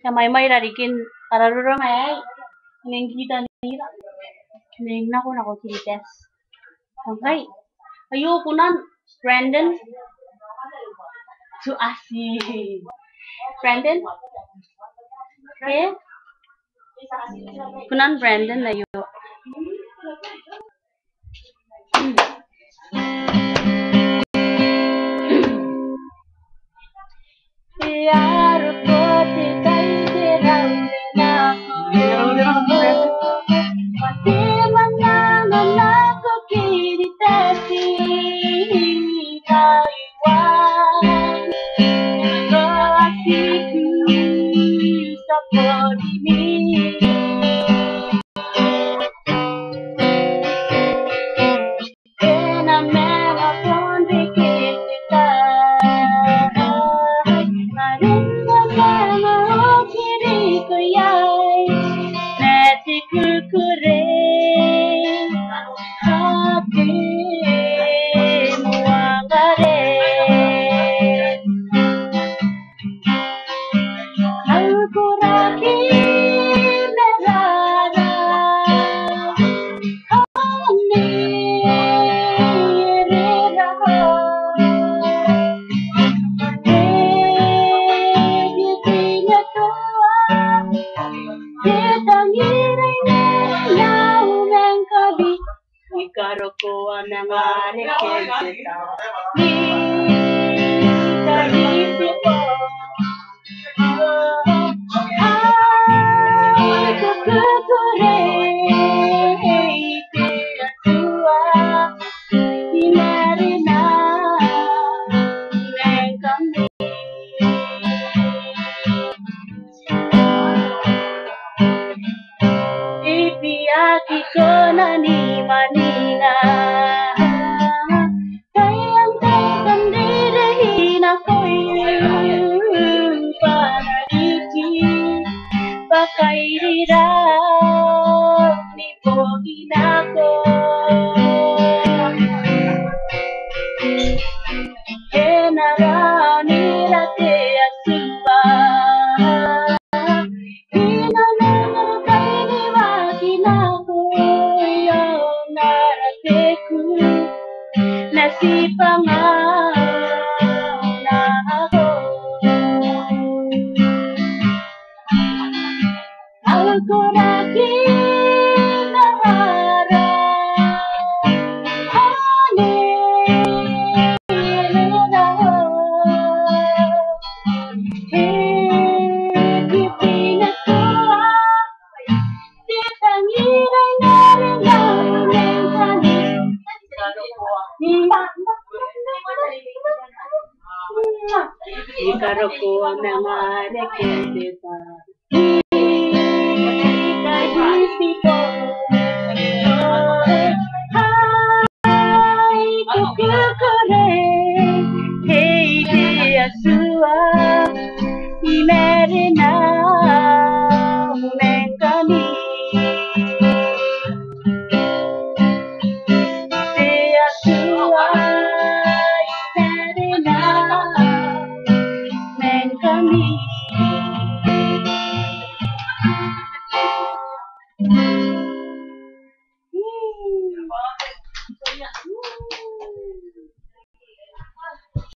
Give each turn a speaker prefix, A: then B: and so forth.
A: Sa may rarikin kararura may ning kita nila ning nako kilites. Okay. Ayoko nan Brandon to asi. Brandon? Okay? Kunan Brandon na yo. यार कोते कई रंग ना mati manana ko kiritasi kaiwan ko asiku sa pagdinig Enamela ponte que te cae Marinda mama o kiriko yai Neti kukure Hati muangare Aku raki merara Ikarokuwa ng arekesita Ni kaisipo Ay kukukure Iti asua Imarina Neng kami Ipiyaki ko na ni Manila Kayang kandirahin ako'y panaliki Pakairiraw ni Bogin ako Enaraw nila te asuba Nasipangaw na ako Ang kuraking naharap Ikarokuwa ng arekesita Kaisipo Ay kukukure Hey di asua Imerina